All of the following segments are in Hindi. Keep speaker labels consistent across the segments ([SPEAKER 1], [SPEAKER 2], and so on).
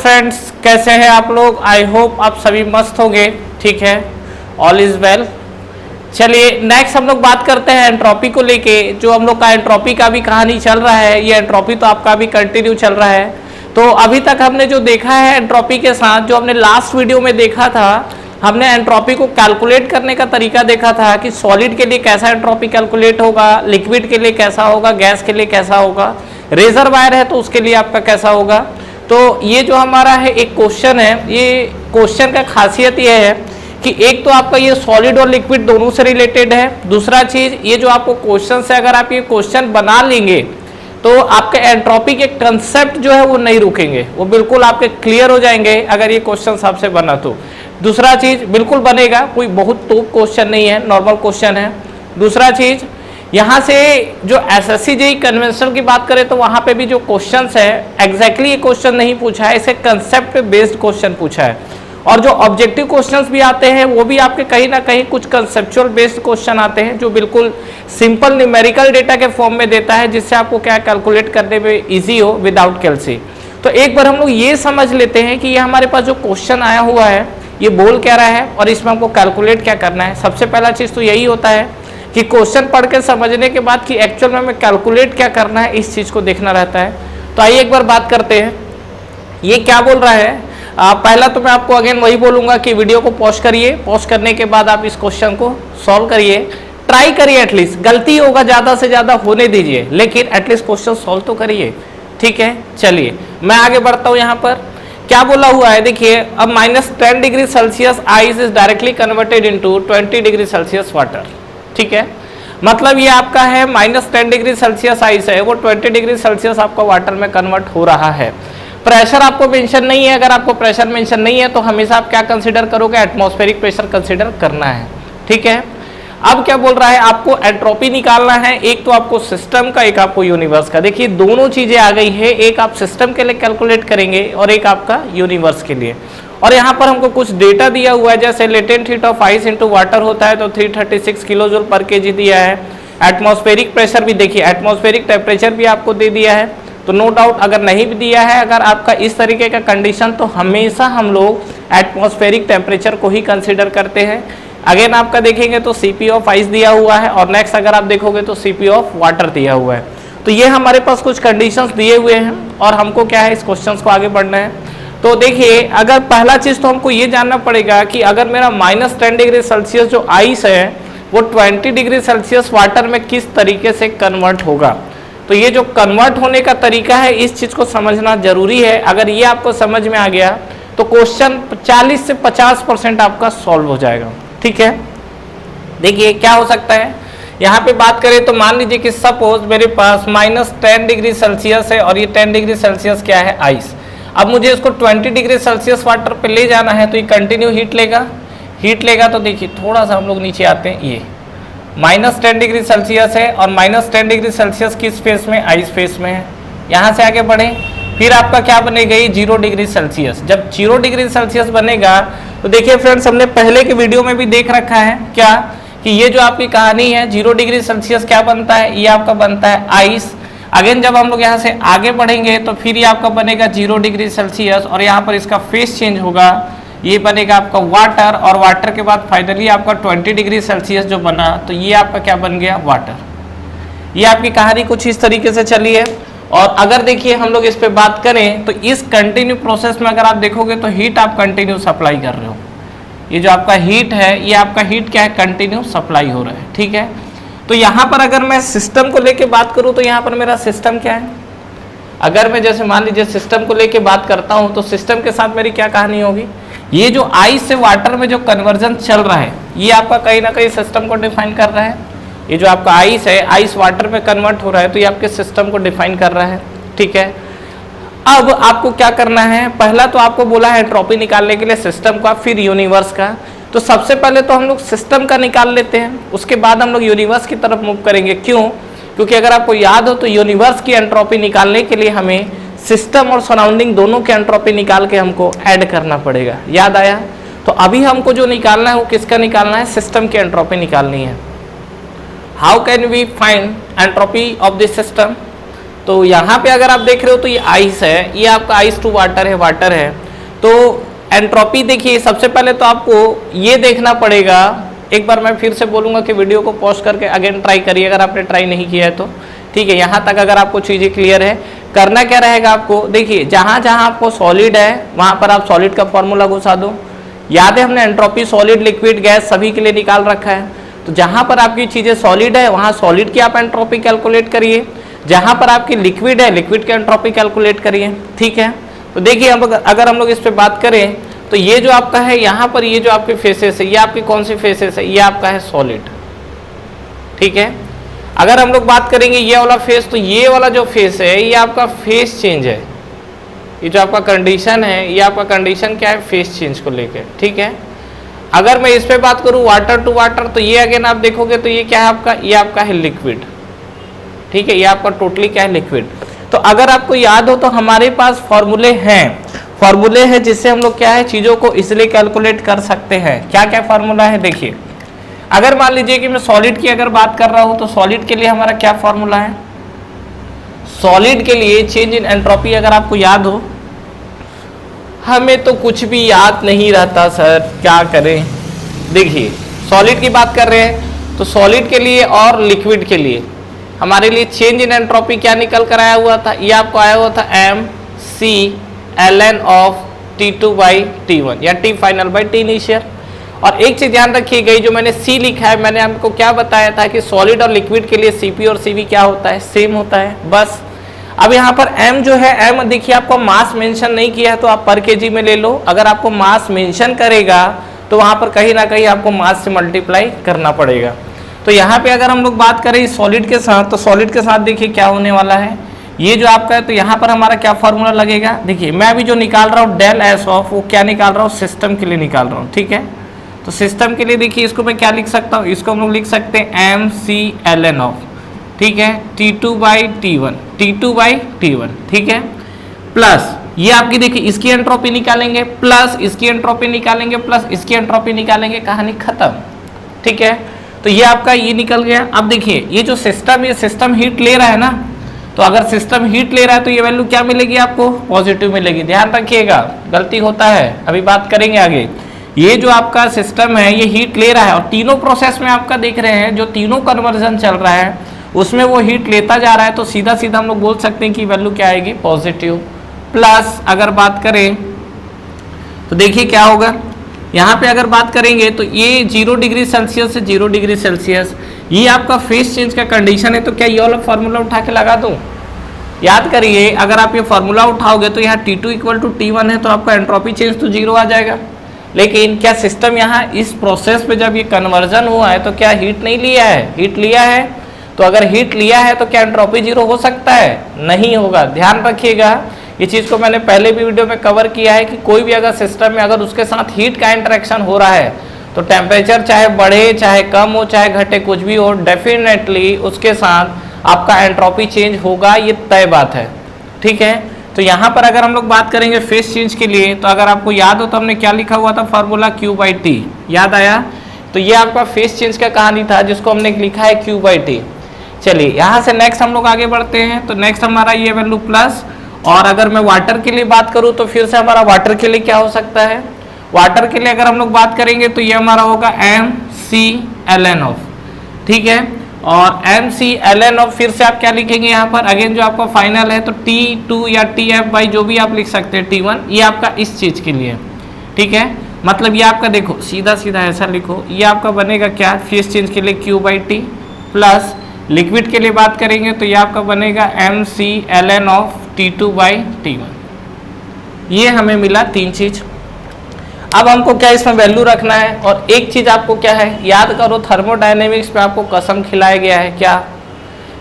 [SPEAKER 1] फ्रेंड्स, कैसे हैं आप लोग? आई होप आप सभी मस्त होंगे। ठीक है, ऑल इज वेल। चलिए नेक्स्ट हम लोग बात करते हैं एंट्रोपी को लेके। जो हम लोग का एंट्रोपी का भी कहानी चल रहा है, ये एंट्रोपी तो आपका भी कंटिन्यू चल रहा है। तो अभी तक हमने जो देखा है एंट्रोपी के साथ, जो हमने लास्ट वीडियो में देखा था, हमने एंट्रोपी को कैलकुलेट करने का तरीका देखा था कि सॉलिड के लिए कैसा एंट्रोपी कैलकुलेट होगा, लिक्विड के लिए कैसा होगा, गैस के लिए कैसा होगा, रेजरवायर है तो उसके लिए आपका कैसा होगा। तो ये जो हमारा है एक क्वेश्चन है, ये क्वेश्चन का खासियत ये है कि एक तो आपका ये सॉलिड और लिक्विड दोनों से रिलेटेड है। दूसरा चीज, ये जो आपको क्वेश्चन है, अगर आप ये क्वेश्चन बना लेंगे तो आपके एंट्रोपी के कंसेप्ट जो है वो नहीं रुकेंगे, वो बिल्कुल आपके क्लियर हो जाएंगे अगर ये क्वेश्चन आपसे बना तो। दूसरा चीज बिल्कुल बनेगा, कोई बहुत टॉप क्वेश्चन नहीं है, नॉर्मल क्वेश्चन है। दूसरा चीज, यहाँ से जो एसएससी जेईई कन्वेंशनल की बात करें तो वहाँ पे भी जो क्वेश्चंस है एग्जैक्टली ये क्वेश्चन नहीं पूछा है, इसे कंसेप्ट पे बेस्ड क्वेश्चन पूछा है। और जो ऑब्जेक्टिव क्वेश्चंस भी आते हैं वो भी आपके कहीं ना कहीं कुछ कंसेप्चुअल बेस्ड क्वेश्चन आते हैं, जो बिल्कुल सिंपल न्यूमेरिकल डेटा के फॉर्म में देता है, जिससे आपको क्या कैलकुलेट करने में ईजी हो विदाउट कैलसी। तो एक बार हम लोग ये समझ लेते हैं कि ये हमारे पास जो क्वेश्चन आया हुआ है ये बोल क्या रहा है और इसमें हमको कैलकुलेट क्या करना है। सबसे पहला चीज तो यही होता है कि क्वेश्चन पढ़ के समझने के बाद कि एक्चुअल में हमें कैलकुलेट क्या करना है, इस चीज को देखना रहता है। तो आइए एक बार बात करते हैं ये क्या बोल रहा है। पहला तो मैं आपको अगेन वही बोलूंगा कि वीडियो को पॉज करिए, पॉज करने के बाद आप इस क्वेश्चन को सॉल्व करिए, ट्राई करिए। एटलीस्ट गलती होगा, ज्यादा से ज्यादा होने दीजिए, लेकिन एटलीस्ट क्वेश्चन सॉल्व तो करिए। ठीक है, चलिए मैं आगे बढ़ता हूं। यहाँ पर क्या बोला हुआ है देखिए, अब -10 degree Celsius ice is directly converted into 20 degree Celsius water. ठीक है, मतलब ये आपका है -10 डिग्री सेल्सियस आइस है, वो 20 डिग्री सेल्सियस आपका वाटर में कन्वर्ट हो रहा है। प्रेशर आपको मेंशन नहीं है, अगर आपको प्रेशर मेंशन नहीं है तो हमेशा आप क्या कंसीडर करोगे, एटमॉस्फेरिक प्रेशर कंसीडर करना है। ठीक है, अब क्या बोल रहा है, आपको एंट्रोपी निकालना है, एक तो आपको सिस्टम का, एक आपको यूनिवर्स का। देखिए दोनों चीजें आ गई है, एक आप सिस्टम के लिए कैलकुलेट करेंगे और एक आपका यूनिवर्स के लिए। और यहाँ पर हमको कुछ डेटा दिया हुआ है, जैसे latent heat of ice into water होता है तो 336 किलो जूल पर केजी दिया है। एटमॉस्फेरिक प्रेशर भी देखिए, एटमॉस्फेरिक टेम्परेचर भी आपको दे दिया है। तो नो डाउट अगर नहीं भी दिया है, अगर आपका इस तरीके का कंडीशन, तो हमेशा हम लोग एटमॉस्फेरिक टेम्परेचर को ही कंसिडर करते हैं। अगेन आपका देखेंगे तो सीपी ऑफ आइस दिया हुआ है और नेक्स्ट अगर आप देखोगे तो सीपी ऑफ वाटर दिया हुआ है। तो ये हमारे पास कुछ कंडीशंस दिए हुए हैं और हमको क्या है, इस क्वेश्चंस को आगे बढ़ना है। तो देखिए, अगर पहला चीज तो हमको ये जानना पड़ेगा कि अगर मेरा -10 डिग्री सेल्सियस जो आइस है वो 20 डिग्री सेल्सियस वाटर में किस तरीके से कन्वर्ट होगा। तो ये जो कन्वर्ट होने का तरीका है, इस चीज को समझना जरूरी है। अगर ये आपको समझ में आ गया तो क्वेश्चन 40 से 50% आपका सॉल्व हो जाएगा। ठीक है, देखिए क्या हो सकता है, यहाँ पे बात करें तो मान लीजिए कि सपोज मेरे पास -10 डिग्री सेल्सियस है और ये 10 डिग्री सेल्सियस क्या है, आइस। अब मुझे इसको 20 डिग्री सेल्सियस वाटर पे ले जाना है, तो ये कंटिन्यू हीट लेगा। तो देखिए थोड़ा सा हम लोग नीचे आते हैं, ये -10 डिग्री सेल्सियस है और -10 डिग्री सेल्सियस किस फेस में, आइस फेस में है। यहाँ से आगे बढ़े, फिर आपका क्या बनेगा, ये 0 डिग्री सेल्सियस। जब 0 डिग्री सेल्सियस बनेगा तो देखिए फ्रेंड्स, हमने पहले के वीडियो में भी देख रखा है क्या, कि ये जो आपकी कहानी है 0 डिग्री सेल्सियस क्या बनता है, ये आपका बनता है आइस। अगेन जब हम लोग यहाँ से आगे बढ़ेंगे तो फिर ये आपका बनेगा 0 डिग्री सेल्सियस और यहाँ पर इसका फेस चेंज होगा, ये बनेगा आपका वाटर। और वाटर के बाद फाइनली आपका 20 डिग्री सेल्सियस जो बना, तो ये आपका क्या बन गया, वाटर। ये आपकी कहानी कुछ इस तरीके से चली है। और अगर देखिए हम लोग इस पे बात करें तो इस कंटिन्यू प्रोसेस में अगर आप देखोगे तो हीट आप कंटिन्यू सप्लाई कर रहे हो। ये जो आपका हीट है, ये आपका हीट क्या है, कंटिन्यू सप्लाई हो रहा है। ठीक है, तो यहाँ पर अगर मैं सिस्टम को लेके बात करूँ तो यहाँ पर मेरा सिस्टम क्या है, अगर मैं जैसे मान लीजिए सिस्टम को लेके बात करता हूँ तो सिस्टम के साथ मेरी क्या कहानी होगी, ये जो आइस से वाटर में जो कन्वर्जन चल रहा है, ये आपका कहीं ना कहीं सिस्टम को डिफाइन कर रहा है। ये जो आपका आइस है, आइस वाटर में कन्वर्ट हो रहा है, तो ये आपके सिस्टम को डिफाइन कर रहा है। ठीक है, अब आपको क्या करना है, पहला तो आपको बोला है एंट्रोपी निकालने के लिए सिस्टम का, फिर यूनिवर्स का। तो सबसे पहले तो हम लोग सिस्टम का निकाल लेते हैं, उसके बाद हम लोग यूनिवर्स की तरफ मूव करेंगे। क्यों? क्योंकि अगर आपको याद हो तो यूनिवर्स की एंट्रोपी निकालने के लिए हमें सिस्टम और सराउंडिंग दोनों की एंट्रोपी निकाल के हमको ऐड करना पड़ेगा। याद आया? तो अभी हमको जो निकालना है वो किसका निकालना है, सिस्टम की एंट्रोपी निकालनी है। How can we find entropy of this system? तो यहाँ पे अगर आप देख रहे हो तो ये आइस है, ये आपका आइस टू वाटर है, वाटर है। तो एंट्रोपी देखिए, सबसे पहले तो आपको ये देखना पड़ेगा, एक बार मैं फिर से बोलूँगा कि वीडियो को पॉज करके अगेन ट्राई करिए अगर आपने ट्राई नहीं किया है तो, ठीक है। यहाँ तक अगर आपको चीज़ें क्लियर है, करना क्या रहेगा आपको, देखिए जहाँ जहाँ आपको सॉलिड है वहाँ पर आप सॉलिड का फॉर्मूला घुसा दो। याद है हमने एंट्रोपी सॉलिड, लिक्विड, गैस सभी के लिए निकाल रखा है। तो जहाँ पर आपकी चीज़ें सॉलिड है वहाँ सॉलिड की आप एंट्रोपी कैलकुलेट करिए, जहाँ पर आपकी लिक्विड है लिक्विड की एंट्रोपी कैलकुलेट करिए, ठीक है। तो देखिए अगर हम लोग इस पर बात करें तो ये जो आपका है यहाँ पर, ये जो आपके फेसेस है, ये आपकी कौन सी फेसेस है, ये आपका है सॉलिड, ठीक है। अगर हम लोग बात करेंगे ये वाला फेस, तो ये वाला जो फेस है ये आपका फेस चेंज है, ये जो आपका कंडीशन है ये आपका कंडीशन क्या है, फेस चेंज को लेकर, ठीक है। अगर मैं इस पे बात करूँ वाटर टू वाटर, तो ये अगेन आप देखोगे तो ये क्या है आपका, ये आपका है लिक्विड, ठीक है। ये आपका टोटली क्या है, लिक्विड। तो अगर आपको याद हो तो हमारे पास फॉर्मूले हैं जिससे हम लोग क्या है चीज़ों को इसलिए कैलकुलेट कर सकते हैं। क्या क्या फार्मूला है देखिए, अगर मान लीजिए कि मैं सॉलिड की अगर बात कर रहा हूं तो सॉलिड के लिए हमारा क्या फॉर्मूला है, सॉलिड के लिए चेंज इन एंट्रोपी अगर आपको याद हो, हमें तो कुछ भी याद नहीं रहता सर, क्या करें। देखिए सॉलिड की बात कर रहे हैं तो सॉलिड के लिए और लिक्विड के लिए हमारे लिए चेंज इन एंट्रोपी क्या निकल कर आया हुआ था, ये आपको आया हुआ था mc(ln of T2/T1 या T final by T initial. और एक चीज ध्यान रखिए गई, जो मैंने C लिखा है, मैंने आपको क्या बताया था कि सॉलिड और लिक्विड के लिए Cp और Cv क्या होता है, सेम होता है, बस। अब यहाँ पर m जो है, m देखिए आपको मास मेंशन नहीं किया है तो आप पर केजी में ले लो, अगर आपको मास मेंशन करेगा तो वहाँ पर कहीं ना कहीं आपको मास से मल्टीप्लाई करना पड़ेगा। तो यहाँ पे अगर हम लोग बात करें सॉलिड के साथ, तो सॉलिड के साथ देखिए क्या होने वाला है, ये जो आपका है तो यहाँ पर हमारा क्या फॉर्मूला लगेगा, देखिए मैं अभी जो निकाल रहा हूँ डेल एस ऑफ, वो क्या निकाल रहा हूँ, सिस्टम के लिए निकाल रहा हूँ, ठीक है। तो सिस्टम के लिए देखिए इसको मैं क्या लिख सकता हूँ, इसको हम लोग लिख सकते हैं mc(ln of), ठीक है, T2/T1, T2/T1, ठीक है, प्लस ये आपकी देखिए इसकी एंट्रोपी निकालेंगे, प्लस इसकी एंट्रोपी निकालेंगे, प्लस इसकी एंट्रोपी निकालेंगे, कहानी खत्म, ठीक है। तो ये आपका ये निकल गया। अब देखिए ये जो सिस्टम, ये सिस्टम हीट ले रहा है ना, तो अगर सिस्टम हीट ले रहा है तो ये वैल्यू क्या मिलेगी आपको, पॉजिटिव मिलेगी। ध्यान रखिएगा गलती होता है, अभी बात करेंगे आगे। ये जो आपका सिस्टम है ये हीट ले रहा है और तीनों प्रोसेस में आपका देख रहे हैं जो तीनों कन्वर्जन चल रहा है उसमें वो हीट लेता जा रहा है, तो सीधा सीधा हम लोग बोल सकते हैं कि वैल्यू क्या आएगी, पॉजिटिव। प्लस अगर बात करें तो देखिए क्या होगा, यहाँ पे अगर बात करेंगे तो ये 0 डिग्री सेल्सियस से 0 डिग्री सेल्सियस, ये आपका फेस चेंज का कंडीशन है। तो क्या ये वाला फार्मूला उठा के लगा दूं, याद करिए अगर आप ये फार्मूला उठाओगे तो यहाँ T2 = T1 है तो आपका एंट्रोपी चेंज तो 0 आ जाएगा। लेकिन क्या सिस्टम यहाँ इस प्रोसेस पे जब ये कन्वर्जन हुआ है तो क्या हीट नहीं लिया है, हीट लिया है। तो अगर हीट लिया है तो क्या एंट्रोपी 0 हो सकता है, नहीं होगा। ध्यान रखिएगा ये चीज़ को मैंने पहले भी वीडियो में कवर किया है कि कोई भी अगर सिस्टम में अगर उसके साथ हीट का इंटरेक्शन हो रहा है तो टेम्परेचर चाहे बढ़े चाहे कम हो चाहे घटे कुछ भी हो, डेफिनेटली उसके साथ आपका एंट्रोपी चेंज होगा, ये तय बात है, ठीक है। तो यहाँ पर अगर हम लोग बात करेंगे फेस चेंज के लिए, तो अगर आपको याद हो तो हमने क्या लिखा हुआ था फार्मूला Q/T, याद आया। तो ये आपका फेस चेंज का कहानी था जिसको हमने लिखा है Q/T। चलिए यहाँ से नेक्स्ट हम लोग आगे बढ़ते हैं। तो नेक्स्ट हमारा ये वैल्यू प्लस, और अगर मैं वाटर के लिए बात करूँ तो फिर से हमारा वाटर के लिए क्या हो सकता है, वाटर के लिए अगर हम लोग बात करेंगे तो ये हमारा होगा mc(ln of), ठीक है। और mc(ln of) फिर से आप क्या लिखेंगे यहाँ पर, अगेन जो आपका फाइनल है तो T2 या TF बाई जो भी आप लिख सकते हैं T1, ये आपका इस चीज़ के लिए, ठीक है। मतलब ये आपका देखो सीधा सीधा ऐसा लिखो, ये आपका बनेगा क्या, फेस चेंज के लिए Q/T, प्लस लिक्विड के लिए बात करेंगे तो ये आपका बनेगा mc(ln of T2/T1। ये हमें मिला तीन चीज। अब हमको क्या इसमें वैल्यू रखना है, और एक चीज आपको क्या है याद करो, थर्मोडायनेमिक्स में आपको कसम खिलाया गया है क्या,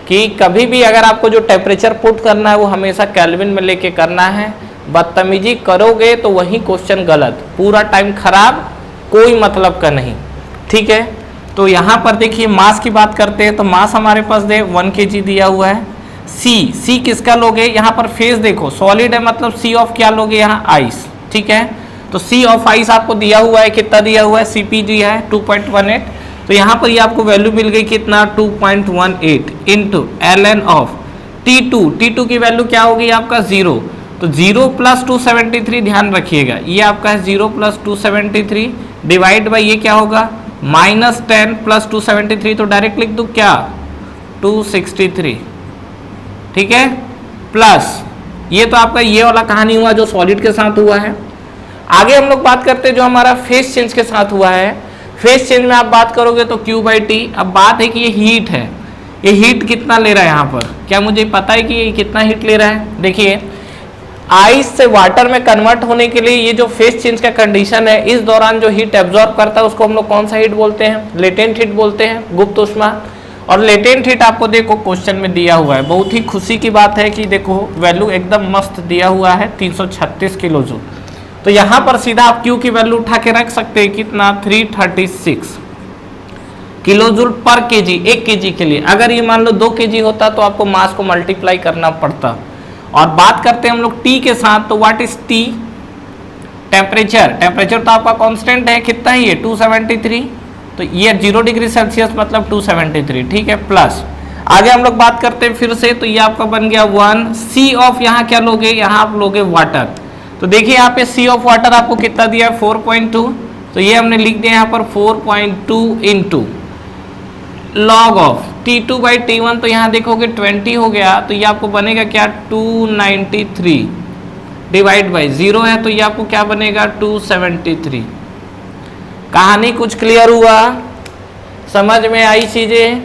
[SPEAKER 1] कि कभी भी अगर आपको जो टेम्परेचर पुट करना है वो हमेशा केल्विन में लेके करना है। बदतमीजी करोगे तो वही क्वेश्चन गलत, पूरा टाइम खराब, कोई मतलब का नहीं, ठीक है। तो यहाँ पर देखिए मास की बात करते हैं तो मास हमारे पास दे 1 kg दिया हुआ है। सी किसका लोगे, यहाँ पर फेस देखो सॉलिड है मतलब सी ऑफ क्या लोगे यहाँ, आइस, ठीक है। तो सी ऑफ आइस आपको दिया हुआ है, कितना दिया हुआ है, Cp दिया है 2.18। तो यहाँ पर ये आपको वैल्यू मिल गई कितना, 2.18 इंटू ln of T2 की वैल्यू क्या होगी आपका 0, तो 0 प्लस 273 ध्यान रखिएगा, ये आपका है 0 प्लस 273 डिवाइड बाई ये क्या होगा -10 प्लस 273, तो डायरेक्ट लिख दूं क्या 263, ठीक है, प्लस ये तो आपका ये वाला कहानी हुआ जो सॉलिड के साथ हुआ है। आगे हम लोग बात करते हैं जो हमारा फेस चेंज के साथ हुआ है। फेस चेंज में आप बात करोगे तो Q/T। अब बात है कि ये हीट है, ये हीट कितना ले रहा है यहाँ पर, क्या मुझे पता है कि ये कितना हीट ले रहा है। देखिए आइस से वाटर में कन्वर्ट होने के लिए ये जो फेस चेंज का कंडीशन है, इस दौरान जो हीट एब्जॉर्ब करता है उसको हम लोग कौन सा हीट बोलते हैं, लेटेंट हीट बोलते हैं, गुप्त ऊष्मा। और लेटेंट हीट आपको देखो क्वेश्चन में दिया हुआ है, बहुत ही खुशी की बात है कि देखो वैल्यू एकदम मस्त दिया हुआ है 336 किलो जूल। तो यहाँ पर सीधा आप Q की वैल्यू उठा के रख सकते हैं कितना 336 किलो जूल पर केजी, 1 केजी के लिए। अगर ये मान लो 2 केजी होता तो आपको मास को मल्टीप्लाई करना पड़ता। और बात करते हैं हम लोग T के साथ, तो व्हाट इज T, टेम्परेचर तो आपका कांस्टेंट है, कितना ही है 273, तो ये 0 डिग्री सेल्सियस मतलब 273, ठीक है, प्लस आगे हम लोग बात करते हैं फिर से, तो ये आपका बन गया 1 C ऑफ, यहाँ क्या लोगे, यहाँ आप लोगे वाटर। तो देखिए यहाँ पे C ऑफ वाटर आपको कितना दिया है 4.2, तो ये हमने लिख दिया यहाँ पर 4.2 इंटू लॉग ऑफ T2/T1, तो यहाँ देखोगे 20 हो गया, तो ये आपको बनेगा क्या 293 डिवाइड बाई 0 है, तो ये आपको क्या बनेगा 273। कहानी कुछ क्लियर हुआ, समझ में आई, चीजें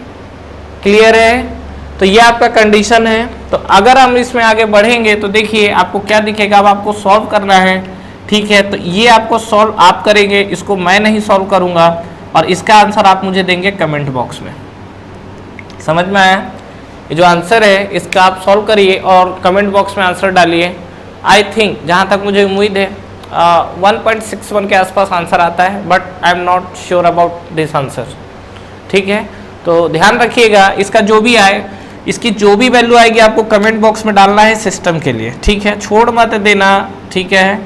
[SPEAKER 1] क्लियर है। तो ये आपका कंडीशन है। तो अगर हम इसमें आगे बढ़ेंगे तो देखिए आपको क्या दिखेगा, अब आपको सॉल्व करना है, ठीक है। तो ये आपको सॉल्व आप करेंगे, इसको मैं नहीं सॉल्व करूंगा, और इसका आंसर आप मुझे देंगे कमेंट बॉक्स में। समझ में आया, ये जो आंसर है इसका आप सॉल्व करिए और कमेंट बॉक्स में आंसर डालिए। आई थिंक जहाँ तक मुझे उम्मीद है 1.61 के आसपास आंसर आता है, but I am not sure about this answer, ठीक है। तो ध्यान रखिएगा, इसका जो भी आए, इसकी जो भी वैल्यू आएगी आपको कमेंट बॉक्स में डालना है सिस्टम के लिए, ठीक है, छोड़ मत देना, ठीक है।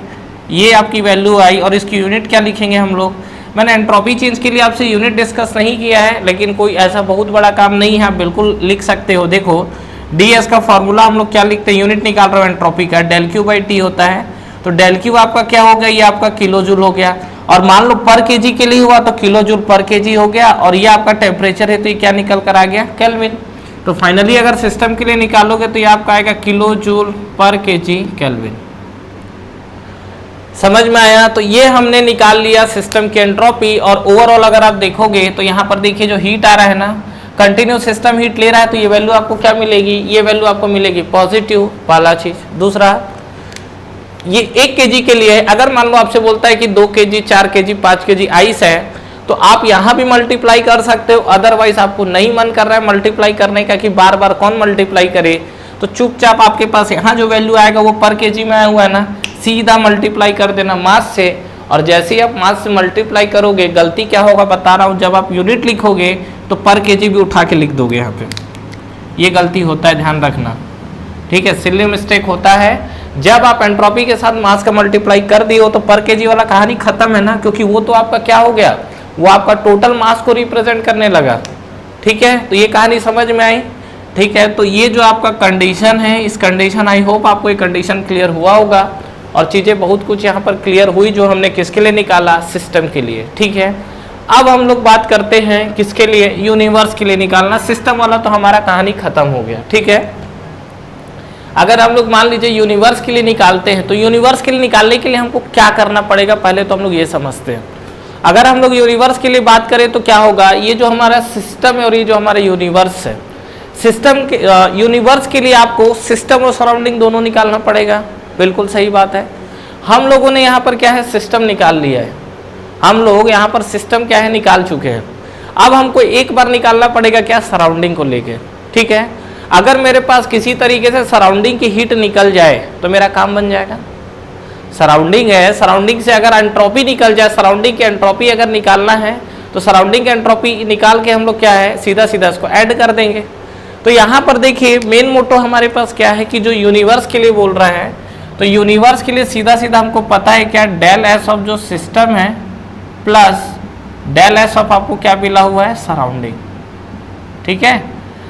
[SPEAKER 1] ये आपकी वैल्यू आई और इसकी यूनिट क्या लिखेंगे हम लोग। मैंने एंट्रोपी चेंज के लिए आपसे यूनिट डिस्कस नहीं किया है, लेकिन कोई ऐसा बहुत बड़ा काम नहीं है, आप बिल्कुल लिख सकते हो। देखो ds का फॉर्मूला हम लोग क्या लिखते हैं, यूनिट निकाल रहे हो एंट्रोपी का, ΔQ/T होता है, तो ΔQ आपका क्या हो गया, ये आपका किलो जूल हो गया, और मान लो पर केजी के लिए हुआ तो किलो जूल पर केजी हो गया, और ये आपका टेम्परेचर है तो ये क्या निकल कर आ गया केल्विन। तो फाइनली अगर सिस्टम के लिए निकालोगे तो ये आपका आएगा किलो जूल पर केजी केल्विन। समझ में आया। तो ये हमने निकाल लिया सिस्टम की एंट्रोपी। और ओवरऑल अगर आप देखोगे तो यहाँ पर देखिए जो हीट आ रहा है ना, कंटिन्यू सिस्टम हीट ले रहा है, तो ये वैल्यू आपको क्या मिलेगी, ये वैल्यू आपको मिलेगी पॉजिटिव, पहला चीज। दूसरा, ये 1 केजी के लिए है, अगर मान लो आपसे बोलता है कि 2 केजी 4 केजी 5 केजी आइस है, तो आप यहाँ भी मल्टीप्लाई कर सकते हो, अदरवाइज आपको नहीं मन कर रहा है मल्टीप्लाई करने का कि बार बार कौन मल्टीप्लाई करे, तो चुपचाप आपके पास यहाँ जो वैल्यू आएगा वो पर केजी में आया हुआ है ना, सीधा मल्टीप्लाई कर देना मास से। और जैसे ही आप मास से मल्टीप्लाई करोगे, गलती क्या होगा बता रहा हूँ, जब आप यूनिट लिखोगे तो पर केजी भी उठा के लिख दोगे यहाँ पे, ये गलती होता है, ध्यान रखना, ठीक है, सिली मिस्टेक होता है। जब आप एंट्रोपी के साथ मास का मल्टीप्लाई कर दिए हो तो पर केजी वाला कहानी खत्म है ना, क्योंकि वो तो आपका क्या हो गया, वो आपका टोटल मास को रिप्रेजेंट करने लगा, ठीक है। तो ये कहानी समझ में आई, ठीक है। तो ये जो आपका कंडीशन है, इस कंडीशन, आई होप आपको ये कंडीशन क्लियर हुआ होगा, और चीज़ें बहुत कुछ यहाँ पर क्लियर हुई जो हमने किसके लिए निकाला, सिस्टम के लिए, ठीक है। अब हम लोग बात करते हैं किसके लिए, यूनिवर्स के लिए निकालना। सिस्टम वाला तो हमारा कहानी खत्म हो गया, ठीक है। अगर हम लोग मान लीजिए यूनिवर्स के लिए निकालते हैं, तो यूनिवर्स के लिए निकालने के लिए हमको क्या करना पड़ेगा, पहले तो हम लोग ये समझते हैं। अगर हम लोग यूनिवर्स के लिए बात करें तो क्या होगा, ये जो हमारा सिस्टम है और ये जो हमारा यूनिवर्स है, सिस्टम के यूनिवर्स के लिए आपको सिस्टम और सराउंडिंग दोनों निकालना पड़ेगा, बिल्कुल सही बात है। हम लोगों ने यहाँ पर क्या है, सिस्टम निकाल लिया है, हम लोग यहाँ पर सिस्टम क्या है निकाल चुके हैं। अब हमको एक बार निकालना पड़ेगा क्या, सराउंडिंग को लेके, ठीक है। अगर मेरे पास किसी तरीके से सराउंडिंग की हीट निकल जाए तो मेरा काम बन जाएगा। सराउंडिंग है, सराउंडिंग से अगर एंट्रोपी निकल जाए, सराउंडिंग की एंट्रोपी अगर निकालना है तो सराउंडिंग की एंट्रोपी निकाल के हम लोग क्या है, सीधा सीधा इसको ऐड कर देंगे। तो यहाँ पर देखिए मेन मोटो हमारे पास क्या है कि जो यूनिवर्स के लिए बोल रहा है, तो यूनिवर्स के लिए सीधा सीधा हमको पता है क्या, डेल एस ऑफ जो सिस्टम है प्लस डेल एस ऑफ आपको क्या मिला हुआ है, सराउंडिंग, ठीक है।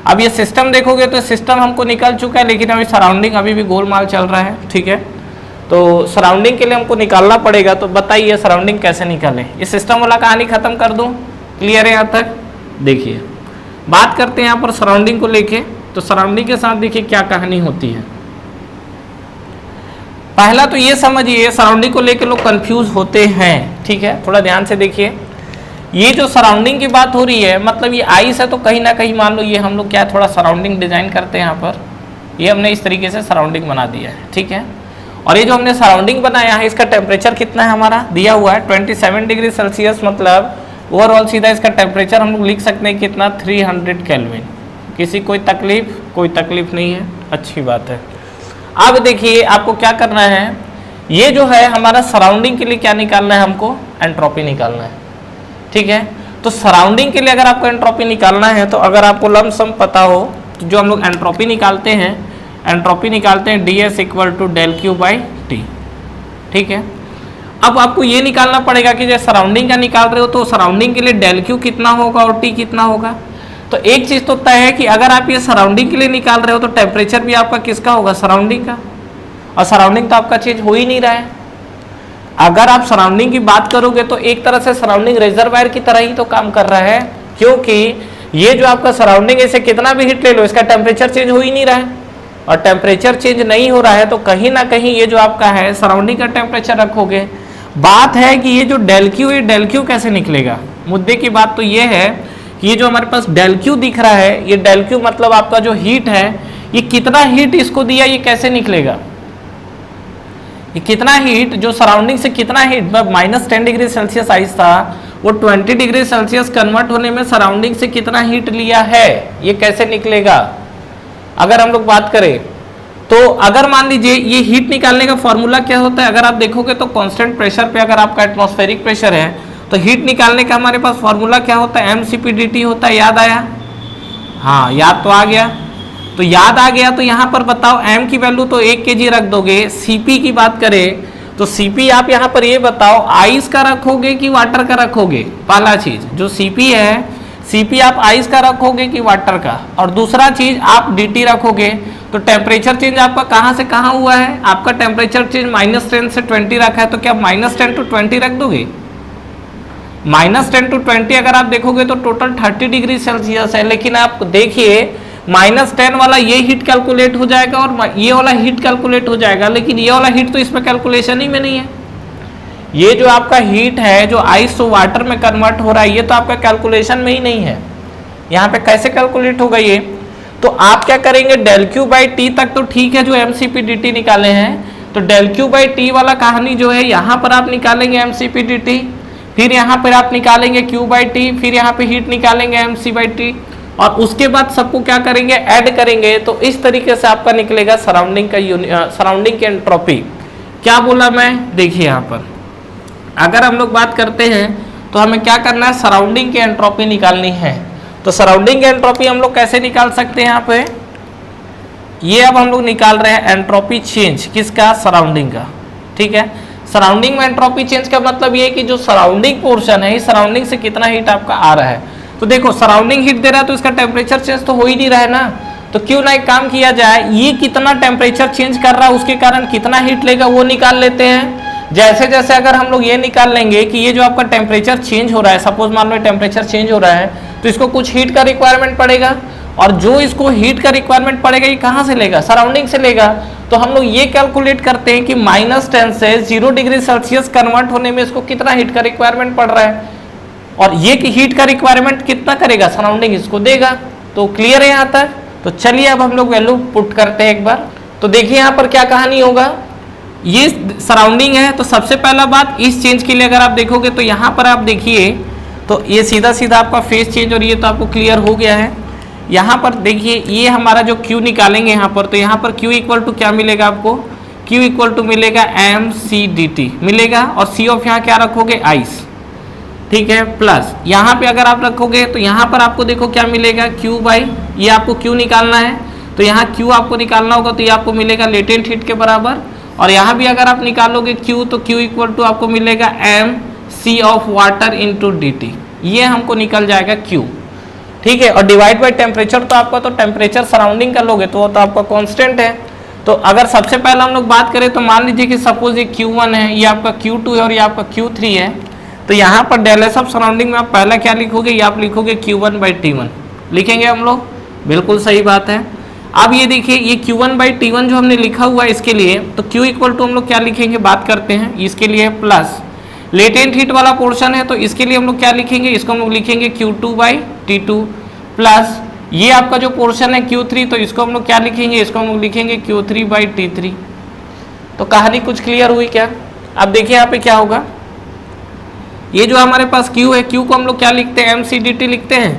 [SPEAKER 1] अब ये सिस्टम देखोगे तो सिस्टम हमको निकल चुका है, लेकिन अभी सराउंडिंग अभी भी गोलमाल चल रहा है, ठीक है। तो सराउंडिंग के लिए हमको निकालना पड़ेगा, तो बताइए सराउंडिंग कैसे निकालें। इस सिस्टम वाला कहानी खत्म कर दूं, क्लियर है यहाँ तक। देखिए बात करते हैं यहाँ पर सराउंडिंग को लेके, तो सराउंडिंग के साथ देखिए क्या कहानी होती है। पहला तो ये समझिए सराउंडिंग को लेके लोग कंफ्यूज होते हैं, ठीक है, थोड़ा ध्यान से देखिए। ये जो सराउंडिंग की बात हो रही है, मतलब ये आइस है, तो कहीं ना कहीं मान लो ये हम लोग क्या थोड़ा सराउंडिंग डिजाइन करते हैं यहाँ पर, ये हमने इस तरीके से सराउंडिंग बना दिया है, ठीक है। और ये जो हमने सराउंडिंग बनाया है, इसका टेम्परेचर कितना है हमारा दिया हुआ है 27 डिग्री सेल्सियस, मतलब ओवरऑल सीधा इसका टेम्परेचर हम लोग लिख सकते हैं कितना 300 केल्विन। किसी कोई तकलीफ नहीं है, अच्छी बात है। अब देखिए आपको क्या करना है, ये जो है हमारा सराउंडिंग के लिए क्या निकालना है, हमको एंट्रोपी निकालना है, ठीक है। तो सराउंडिंग के लिए अगर आपको एंट्रोपी निकालना है, तो अगर आपको लमसम पता हो तो जो हम लोग एंट्रोपी निकालते हैं ds equal to del Q by T, ठीक है। अब आपको ये निकालना पड़ेगा कि जब सराउंडिंग का निकाल रहे हो तो सराउंडिंग के लिए del Q कितना होगा और T कितना होगा। तो एक चीज तो तय है कि अगर आप ये सराउंडिंग के लिए निकाल रहे हो तो टेम्परेचर भी आपका किसका होगा, सराउंडिंग का, और सराउंडिंग तो आपका चेंज हो ही नहीं रहा है। अगर आप सराउंडिंग की बात करोगे तो एक तरह से सराउंडिंग रिजर्वायर की तरह ही तो काम कर रहा है, क्योंकि ये जो आपका सराउंडिंग है, इसे कितना भी हीट ले लो, इसका टेम्परेचर चेंज हो ही नहीं रहा है, और टेम्परेचर चेंज नहीं हो रहा है तो कहीं ना कहीं ये जो आपका है सराउंडिंग का टेम्परेचर रखोगे। बात है कि ये जो del Q है, del Q कैसे निकलेगा। मुद्दे की बात तो ये है कि ये जो हमारे पास del Q दिख रहा है, ये del Q मतलब आपका जो हीट है, ये कितना हीट इसको दिया, ये कैसे निकलेगा, ये कितना हीट जो सराउंडिंग से कितना हीट, -10 डिग्री सेल्सियस आइस था, वो 20 डिग्री सेल्सियस कन्वर्ट होने में सराउंडिंग से कितना हीट लिया है, ये कैसे निकलेगा। अगर हम लोग बात करें तो अगर मान लीजिए ये हीट निकालने का फॉर्मूला क्या होता है, अगर आप देखोगे तो कांस्टेंट प्रेशर पे अगर आपका एटमॉस्फेरिक प्रेशर है तो हीट निकालने का हमारे पास फॉर्मूला क्या होता है, mCp/dT होता है। याद आया, हाँ याद तो आ गया। तो याद आ गया तो यहाँ पर बताओ m की वैल्यू तो 1 kg रख दोगे। Cp की बात करें तो Cp आप यहाँ पर ये बताओ आइस का रखोगे कि वाटर का रखोगे। पहला चीज जो Cp है, Cp आप आइस का रखोगे कि वाटर का, और दूसरा चीज आप dt रखोगे। तो टेम्परेचर चेंज आपका कहाँ से कहाँ हुआ है, आपका टेम्परेचर चेंज -10 से 20 रखा है, तो क्या -10 to 20 रख दोगे। -10 to 20 अगर आप देखोगे तो टोटल 30 डिग्री सेल्सियस है, लेकिन आप देखिए -10 वाला ये हीट कैलकुलेट हो जाएगा और ये वाला हीट कैलकुलेट हो जाएगा, लेकिन ये वाला हीट तो इसमें कैलकुलेशन ही में नहीं है। ये जो आपका हीट है जो आइस टू वाटर में कन्वर्ट हो रहा है, ये तो आपका कैलकुलेशन में ही नहीं है। यहाँ पे कैसे कैलकुलेट होगा ये, तो आप क्या करेंगे del Q बाई टी तक तो ठीक है, जो mCp/dT निकाले हैं, तो del Q बाई टी वाला कहानी जो है यहाँ पर आप निकालेंगे mCp/dT, फिर यहाँ पर आप निकालेंगे Q बाई टी, फिर यहाँ पे हीट निकालेंगे mC/T, और उसके बाद सबको क्या करेंगे, ऐड करेंगे। तो इस तरीके से आपका निकलेगा सराउंडिंग का सराउंडिंग की एंट्रोपी। क्या बोला मैं, देखिए यहाँ पर अगर हम लोग बात करते हैं तो हमें क्या करना है, सराउंडिंग की एंट्रोपी निकालनी है। तो सराउंडिंग की एंट्रोपी हम लोग कैसे निकाल सकते हैं, यहाँ पे ये अब हम लोग निकाल रहे हैं एंट्रोपी चेंज किसका, सराउंडिंग का, ठीक है। सराउंडिंग में एंट्रोपी चेंज का मतलब ये है कि जो सराउंडिंग पोर्शन है, इस सराउंडिंग से कितना हीट आपका आ रहा है। तो देखो सराउंडिंग हीट दे रहा है तो इसका टेम्परेचर चेंज तो हो ही नहीं रहा है ना, तो क्यों ना एक काम किया जाए, ये कितना टेम्परेचर चेंज कर रहा है उसके कारण कितना हीट लेगा वो निकाल लेते हैं। जैसे जैसे अगर हम लोग ये निकाल लेंगे कि ये जो आपका टेम्परेचर चेंज हो रहा है, सपोज मान लो टेम्परेचर चेंज हो रहा है तो इसको कुछ हीट का रिक्वायरमेंट पड़ेगा, और जो इसको हीट का रिक्वायरमेंट पड़ेगा ये कहाँ से लेगा, सराउंडिंग से लेगा। तो हम लोग ये कैलकुलेट करते हैं कि -10 से 0 डिग्री सेल्सियस कन्वर्ट होने में इसको कितना हीट का रिक्वायरमेंट पड़ रहा है, और ये हीट का रिक्वायरमेंट कितना करेगा, सराउंडिंग इसको देगा। तो क्लियर है यहाँ तक। तो चलिए अब हम लोग वैल्यू पुट करते हैं एक बार। तो देखिए यहाँ पर क्या कहानी होगा, ये सराउंडिंग है, तो सबसे पहला बात इस चेंज के लिए अगर आप देखोगे तो यहाँ पर आप देखिए तो ये सीधा सीधा आपका फेस चेंज, और ये तो आपको क्लियर हो गया है। यहाँ पर देखिए ये हमारा जो Q निकालेंगे यहाँ पर, तो यहाँ पर Q इक्वल टू क्या मिलेगा आपको, Q इक्वल टू मिलेगा mC/dT मिलेगा, और C ऑफ यहाँ क्या रखोगे, आइस, ठीक है, प्लस यहाँ पे अगर आप रखोगे तो यहाँ पर आपको देखो क्या मिलेगा, Q बाई, ये आपको Q निकालना है तो यहाँ Q आपको निकालना होगा, तो ये आपको मिलेगा लेटेंट हीट के बराबर, और यहाँ भी अगर आप निकालोगे Q तो Q इक्वल टू आपको मिलेगा mC of water into dt, ये हमको निकल जाएगा Q, ठीक है, और डिवाइड बाय टेम्परेचर तो आपका तो टेम्परेचर सराउंडिंग का लोगे तो वो तो आपका कांस्टेंट है। तो अगर सबसे पहले हम लोग बात करें तो मान लीजिए कि सपोज ये Q1 है, ये आपका Q2 है और ये आपका Q3 है, तो यहाँ पर डेल एस ऑफ सराउंडिंग में आप पहला क्या लिखोगे, ये आप लिखोगे Q1/T1 लिखेंगे हम लोग, बिल्कुल सही बात है। अब ये देखिए ये Q1/T1 जो हमने लिखा हुआ है इसके लिए, तो Q इक्वल टू हम लोग क्या लिखेंगे, बात करते हैं इसके लिए प्लस लेटेंट हीट वाला पोर्शन है तो इसके लिए हम लोग क्या लिखेंगे, इसको हम लोग लिखेंगे Q2/T2 प्लस ये आपका जो पोर्शन है Q3 तो इसको हम लोग क्या लिखेंगे, इसको हम लोग लिखेंगे Q3/T3। तो कहानी कुछ क्लियर हुई क्या? अब देखिए यहाँ पे क्या होगा, ये जो हमारे पास Q है, Q को हम लोग क्या लिखते हैं, mc/dt लिखते हैं,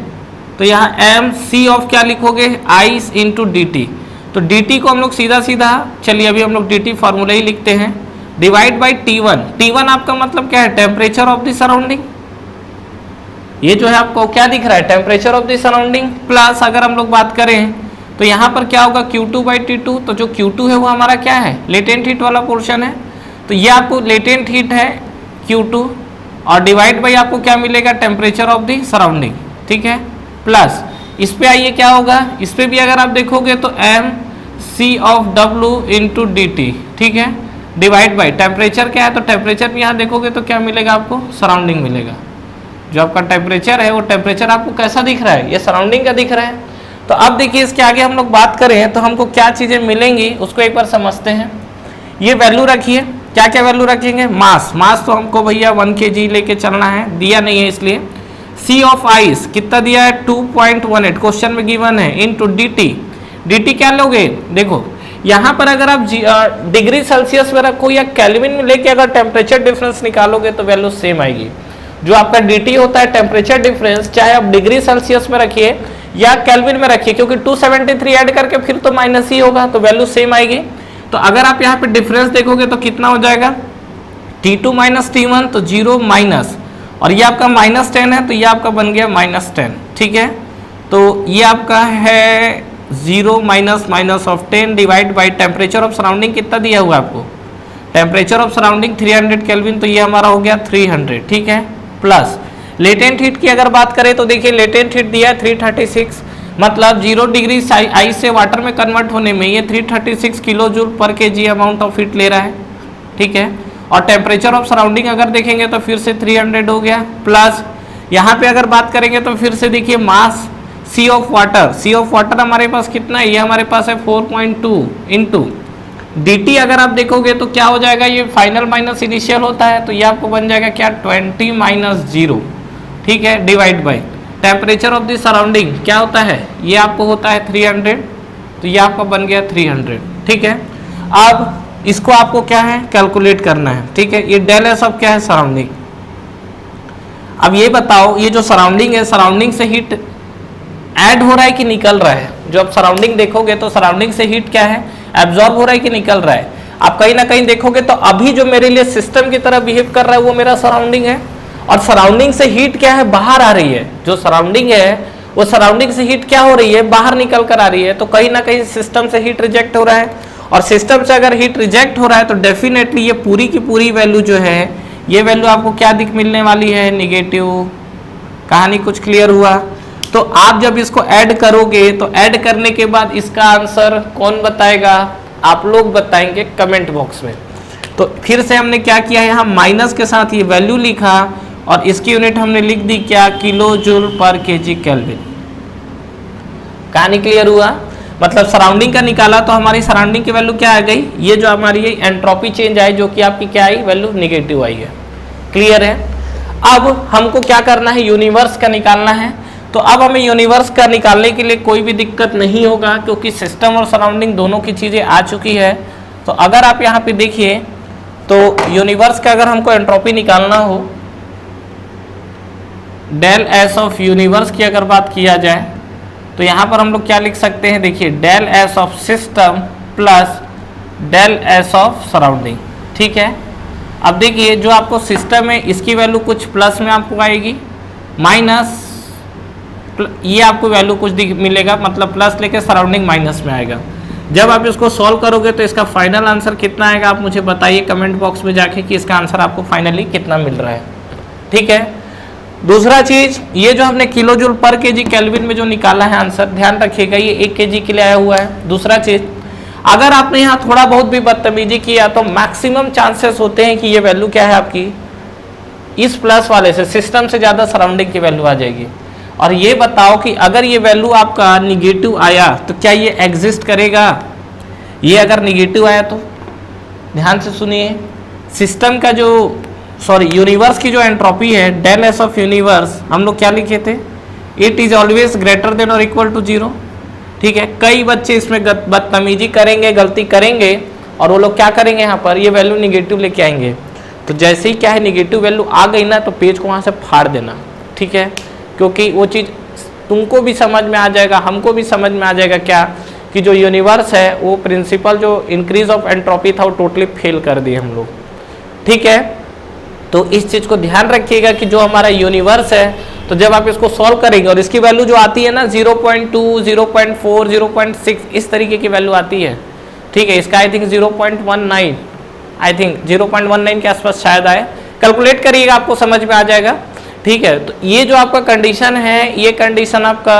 [SPEAKER 1] तो यहाँ mc ऑफ क्या लिखोगे, I इंटू dt। तो dt को हम लोग सीधा सीधा, चलिए अभी हम लोग dt फार्मूला ही लिखते हैं, डिवाइड बाई T1। T1 आपका मतलब क्या है, टेम्परेचर ऑफ द सराउंडिंग, ये जो है आपको क्या दिख रहा है, temperature of the surrounding, plus अगर हम लोग बात करें तो यहाँ पर क्या होगा Q2/T2, तो जो Q2 है वो हमारा क्या है, लेटेंट हीट वाला पोर्शन है, तो ये आपको लेटेंट हीट है Q2 और डिवाइड बाई आपको क्या मिलेगा, टेम्परेचर ऑफ द सराउंडिंग, ठीक है, प्लस इस पे आइए क्या होगा, इस पे भी अगर आप देखोगे तो mc of w into dt, ठीक है, डिवाइड बाई टेम्परेचर क्या है, तो टेम्परेचर भी यहाँ देखोगे तो क्या मिलेगा आपको, सराउंडिंग मिलेगा। जो आपका टेम्परेचर है वो टेम्परेचर आपको कैसा दिख रहा है, ये सराउंडिंग का दिख रहा है। तो अब देखिए इसके आगे हम लोग बात करें तो हमको क्या चीज़ें मिलेंगी उसको एक बार समझते हैं। ये वैल्यू रखिए, क्या क्या वैल्यू रखेंगे, मास तो हमको भैया 1 kg लेके चलना है, दिया नहीं है इसलिए। सी ऑफ आइस कितना दिया है, 2.18 क्वेश्चन में गिवन है, इनटू dt क्या लोगे, देखो यहाँ पर अगर आप डिग्री सेल्सियस में रखो या केल्विन में लेके अगर टेम्परेचर डिफरेंस निकालोगे तो वैल्यू सेम आएगी। जो आपका dt होता है टेम्परेचर डिफरेंस, चाहे आप डिग्री सेल्सियस में रखिए या केल्विन में रखिए, क्योंकि 273 ऐड करके फिर तो माइनस ही होगा, तो वैल्यू सेम आएगी। तो अगर आप यहाँ पे डिफरेंस देखोगे तो कितना हो जाएगा, T2 माइनस T1 तो 0 माइनस, और ये आपका -10 है तो ये आपका बन गया -10, ठीक है। तो ये आपका है 0 minus of 10 divide by temperature of surrounding कितना दिया हुआ आपको, टेम्परेचर ऑफ सराउंडिंग 300 केल्विन, तो ये हमारा हो गया 300, ठीक है, प्लस लेटेंट हीट की अगर बात करें तो देखिए लेटेंट हीट दिया है 336, मतलब 0 डिग्री आइस से वाटर में कन्वर्ट होने में ये 336 किलो जूल पर kg अमाउंट ऑफ हीट ले रहा है, ठीक है। और टेम्परेचर ऑफ सराउंडिंग अगर देखेंगे तो फिर से 300 हो गया, प्लस यहाँ पे अगर बात करेंगे तो फिर से देखिए मास सी ऑफ वाटर हमारे पास कितना है, ये हमारे पास है 4.2 इंटू dt अगर आप देखोगे तो क्या हो जाएगा, ये फाइनल माइनस इनिशियल होता है, तो ये आपको बन जाएगा क्या, 20 माइनस 0, ठीक है, divide by temperature of the surrounding क्या होता है, ये आपको होता है 300, तो ये आपका बन गया 300, ठीक है। अब इसको आपको क्या है, कैलकुलेट करना है, ठीक है। ये डेल एस ऑफ क्या है, सराउंडिंग। अब ये बताओ ये जो सराउंडिंग है, सराउंडिंग से हीट ऐड हो रहा है कि निकल रहा है, जो आप सराउंडिंग देखोगे तो सराउंडिंग से हीट क्या है, एब्जॉर्ब हो रहा है कि निकल रहा है। आप कहीं ना कहीं देखोगे तो अभी जो मेरे लिए सिस्टम की तरह बिहेव कर रहा है वो मेरा सराउंडिंग है, और सराउंडिंग से हीट क्या है, बाहर आ रही है। जो सराउंडिंग है वो सराउंडिंग से हीट क्या हो रही है, बाहर निकल कर आ रही है, तो कहीं ना कहीं सिस्टम से हीट रिजेक्ट हो रहा है, और सिस्टम से अगर हीट रिजेक्ट हो रहा है तो डेफिनेटली ये पूरी की पूरी वैल्यू जो है, ये वैल्यू आपको क्या दिख मिलने वाली है, निगेटिव। कहानी कुछ क्लियर हुआ? तो आप जब इसको ऐड करोगे तो ऐड करने के बाद इसका आंसर कौन बताएगा, आप लोग बताएंगे कमेंट बॉक्स में। तो फिर से हमने क्या किया, यहाँ माइनस के साथ ये वैल्यू लिखा और इसकी यूनिट हमने लिख दी क्या, किलो जूल पर kg केल्विन। कहानी क्लियर हुआ? मतलब सराउंडिंग का निकाला तो हमारी सराउंडिंग की वैल्यू क्या आ गई, ये जो हमारी ये एंट्रोपी चेंज आई जो कि आपकी क्या आई, वैल्यू निगेटिव आई है। क्लियर है? अब हमको क्या करना है, यूनिवर्स का निकालना है। तो अब हमें यूनिवर्स का निकालने के लिए कोई भी दिक्कत नहीं होगा, क्योंकि सिस्टम और सराउंडिंग दोनों की चीज़ें आ चुकी है। तो अगर आप यहाँ पे देखिए तो यूनिवर्स का अगर हमको एंट्रोपी निकालना हो, डेल एस ऑफ यूनिवर्स की अगर बात किया जाए तो यहाँ पर हम लोग क्या लिख सकते हैं, देखिए del S of system plus del S of surrounding, ठीक है। अब देखिए जो आपको सिस्टम है इसकी वैल्यू कुछ प्लस में आपको आएगी, माइनस ये आपको वैल्यू कुछ मिलेगा, मतलब प्लस लेके सराउंडिंग माइनस में आएगा। जब आप इसको सॉल्व करोगे तो इसका फाइनल आंसर कितना आएगा, आप मुझे बताइए कमेंट बॉक्स में जाके कि इसका आंसर आपको फाइनली कितना मिल रहा है, ठीक है। दूसरा चीज, ये जो हमने किलो जूल पर केजी केल्विन में जो निकाला है आंसर, ध्यान रखिएगा ये 1 केजी के लिए आया हुआ है। दूसरा चीज, अगर आपने यहाँ थोड़ा बहुत भी बदतमीजी किया तो मैक्सिमम चांसेस होते हैं कि ये वैल्यू क्या है आपकी, इस प्लस वाले से सिस्टम से ज्यादा सराउंडिंग की वैल्यू आ जाएगी। और ये बताओ कि अगर ये वैल्यू आपका निगेटिव आया तो क्या ये एग्जिस्ट करेगा? ये अगर निगेटिव आया तो ध्यान से सुनिए, सिस्टम का जो यूनिवर्स की जो एंट्रोपी है, डेल एस ऑफ यूनिवर्स, हम लोग क्या लिखे थे, it is always greater than और इक्वल टू 0। ठीक है, कई बच्चे इसमें बदतमीजी करेंगे, गलती करेंगे और वो लोग क्या करेंगे, यहाँ पर ये वैल्यू निगेटिव लेके आएंगे। तो जैसे ही क्या है निगेटिव वैल्यू आ गई ना, तो पेज को वहाँ से फाड़ देना। ठीक है, क्योंकि वो चीज़ तुमको भी समझ में आ जाएगा, हमको भी समझ में आ जाएगा क्या कि जो यूनिवर्स है वो प्रिंसिपल जो इंक्रीज ऑफ एंट्रोपी था वो टोटली फेल कर दिए हम लोग। ठीक है, तो इस चीज़ को ध्यान रखिएगा कि जो हमारा यूनिवर्स है, तो जब आप इसको सॉल्व करेंगे और इसकी वैल्यू जो आती है ना 0.2, 0.4, 0.6 इस तरीके की वैल्यू आती है। ठीक है, इसका आई थिंक 0.19, आई थिंक 0.19 के आसपास शायद आए, कैलकुलेट करिएगा आपको समझ में आ जाएगा। ठीक है, तो ये जो आपका कंडीशन है, ये कंडीशन आपका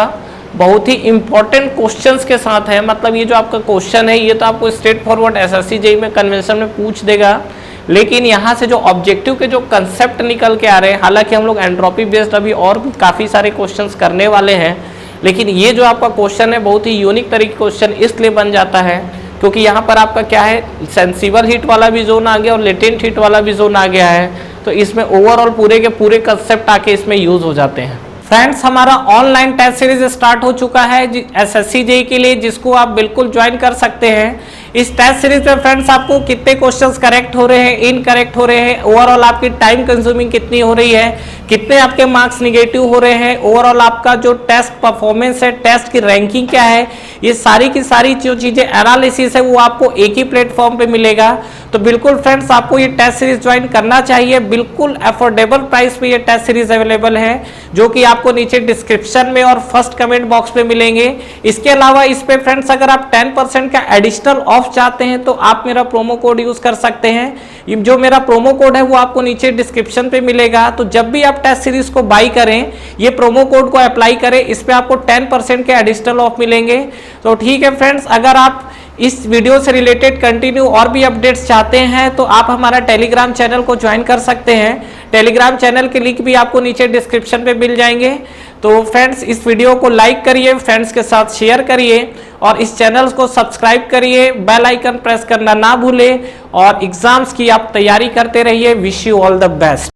[SPEAKER 1] बहुत ही इंपॉर्टेंट क्वेश्चंस के साथ है। मतलब ये जो आपका क्वेश्चन है ये तो आपको स्ट्रेट फॉरवर्ड एसएससी जेईई में कन्वेंशन में पूछ देगा, लेकिन यहाँ से जो ऑब्जेक्टिव के जो कंसेप्ट निकल के आ रहे हैं, हालांकि हम लोग एंट्रोपी बेस्ड अभी और भी काफ़ी सारे क्वेश्चंस करने वाले हैं, लेकिन ये जो आपका क्वेश्चन है बहुत ही यूनिक तरीके क्वेश्चन इसलिए बन जाता है क्योंकि यहाँ पर आपका क्या है, सेंसिबल हीट वाला भी जोन आ गया और लेटेंट हीट वाला भी जोन आ गया है। तो इसमें ओवरऑल पूरे के पूरे कंसेप्ट आके इसमें यूज हो जाते हैं। फ्रेंड्स, हमारा ऑनलाइन टेस्ट सीरीज स्टार्ट हो चुका है एसएससी जेईई के लिए, जिसको आप बिल्कुल ज्वाइन कर सकते हैं। इस टेस्ट सीरीज में फ्रेंड्स आपको कितने क्वेश्चंस करेक्ट हो रहे हैं, इनकरेक्ट हो रहे हैं, ओवरऑल आपकी टाइम कंज्यूमिंग कितनी हो रही है, कितने आपके मार्क्स निगेटिव हो रहे हैं, ओवरऑल आपका जो टेस्ट परफॉर्मेंस है, टेस्ट की रैंकिंग क्या है, ये सारी की सारी जो चीजें एनालिसिस है वो आपको एक ही प्लेटफॉर्म पे मिलेगा। तो बिल्कुल फ्रेंड्स आपको ये टेस्ट सीरीज ज्वाइन करना चाहिए। बिल्कुल अफोर्डेबल प्राइस पे ये टेस्ट सीरीज अवेलेबल है, जो कि आपको नीचे डिस्क्रिप्शन में और फर्स्ट कमेंट बॉक्स पे मिलेंगे। इसके अलावा इस पे फ्रेंड्स अगर आप 10% का एडिशनल ऑफ चाहते हैं तो आप मेरा प्रोमो कोड यूज कर सकते हैं। जो मेरा प्रोमो कोड है वो आपको नीचे डिस्क्रिप्शन पे मिलेगा। तो जब भी आप टेस्ट सीरीज को बाई करें, ये प्रोमो कोड को अप्लाई करें, इस पे आपको 10% के एडिशनल ऑफ मिलेंगे। तो ठीक है फ्रेंड्स, अगर आप इस वीडियो से रिलेटेड कंटिन्यू और भी अपडेट्स चाहते हैं तो आप हमारा टेलीग्राम चैनल को ज्वाइन कर सकते हैं। टेलीग्राम चैनल के लिंक भी आपको नीचे डिस्क्रिप्शन पे मिल जाएंगे। तो फ्रेंड्स, इस वीडियो को लाइक करिए, फ्रेंड्स के साथ शेयर करिए और इस चैनल को सब्सक्राइब करिए, बेल आइकन प्रेस करना ना भूलें और एग्जाम्स की आप तैयारी करते रहिए। Wish you all the best.